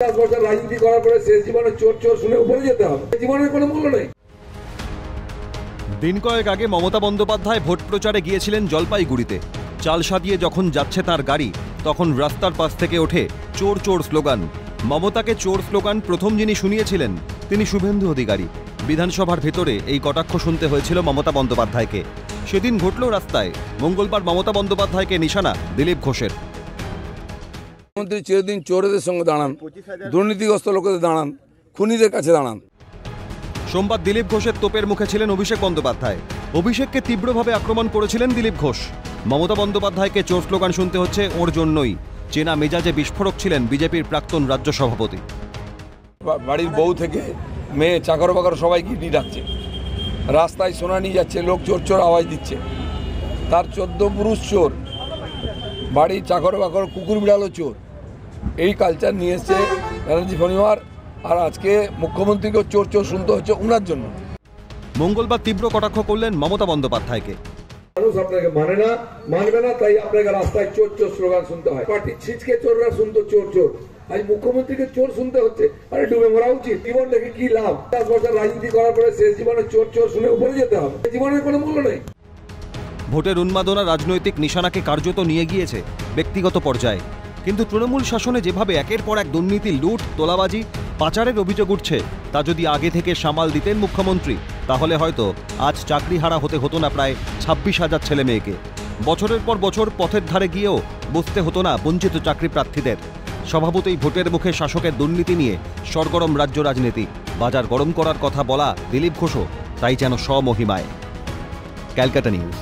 10 বছর রাজনীতি করার পরে শেষ জীবনে চোর চোর শুনে উপরে যেতে হবে, জীবনের কোনো মূল্য নেই। দিন কয়েক আগে মমতা বন্দ্যোপাধ্যায় ভোট প্রচারে গিয়েছিলেন জলপাইগুড়িতে। চাল সাজিয়ে যখন যাচ্ছে তার গাড়ি, তখন রাস্তার পাশ থেকে ওঠে চোর চোর স্লোগান। মমতাকে চোর স্লোগান প্রথম যিনি শুনিয়েছিলেন তিনি শুভেন্দু অধিকারী। বিধানসভার ভেতরে এই কটাক্ষ শুনতে হয়েছিল মমতা বন্দ্যোপাধ্যায়কে। সেদিন ঘটল রাস্তায়। মঙ্গলবার মমতা বন্দ্যোপাধ্যায়কে নিশানা দিলীপ ঘোষের। মুখ্যমন্ত্রী চিরদিন চোরদের সঙ্গে দাঁড়ান, দুর্নীতিগ্রস্ত লোকেদের দাঁড়ান, খুনিদের কাছে দাঁড়ান। সোমবার দিলীপ ঘোষের তোপের মুখে ছিলেন অভিষেক বন্দ্যোপাধ্যায়। অভিষেককে তীব্রভাবে আক্রমণ করেছিলেন দিলীপ ঘোষ। মমতা বন্দ্যোপাধ্যায়কে চোর স্লোগান শুনতে হচ্ছে ওর জন্যই। চেনা মেজাজে বিস্ফোরক ছিলেন বিজেপির প্রাক্তন রাজ্য সভাপতি। বাড়ির বউ থেকে মেয়ে, চাকর বাকর সবাইকে ইডি ডাকছে, রাস্তায় সোনা নিয়ে যাচ্ছে, লোক চোর চোর আওয়াজ দিচ্ছে। তার 14 পুরুষ চোর, বাড়ির চাকর বাকর, কুকুর বিড়ালও চোর। এই কালচার নিয়ে এসছে ব্যানার্জি পরিবার, আর আজকে মুখ্যমন্ত্রীকেও চোর চোর শুনতে হচ্ছে ওনার জন্য। মঙ্গলবার তীব্র কটাক্ষ করলেন মমতা বন্দ্যোপাধ্যায়কে। মানুষ আপনাকে মানবে না, তাই আপনাকে রাস্তায় চোর চোর স্লোগান শুনতে হয়। পার্টির ছিচকে চোররা শুনতো চোর চোর, আজ মুখ্যমন্ত্রীকে চোর শুনতে হচ্ছে। আরে ডুবে মরা উচিত, জীবন রেখে কি লাভ? 10 বছর রাজনীতি করার পরে শেষ জীবনে চোর চোর শুনে উপরে যেতে হবে, জীবনের কোনো মূল্য নেই। ভোটের উন্মাদনা রাজনৈতিক নিশানাকে কার্যত নিয়ে গিয়েছে ব্যক্তিগত পর্যায়ে। কিন্তু তৃণমূল শাসনে যেভাবে একের পর এক দুর্নীতি, লুট, তোলাবাজি, পাচারের অভিযোগ উঠছে, তা যদি আগে থেকে সামাল দিতেন মুখ্যমন্ত্রী, তাহলে হয়তো আজ চাকরিহারা হতে হতো না প্রায় 26,000 ছেলে মেয়েকে। বছরের পর বছর পথের ধারে গিয়েও বসতে হতো না বঞ্চিত চাকরি প্রার্থীদের। স্বভাবতই ভোটের মুখে শাসকের দুর্নীতি নিয়ে সরগরম রাজ্য রাজনীতি। বাজার গরম করার কথা বলা দিলীপ ঘোষও তাই যেন স্বমহিমায়। ক্যালকাটা নিউজ।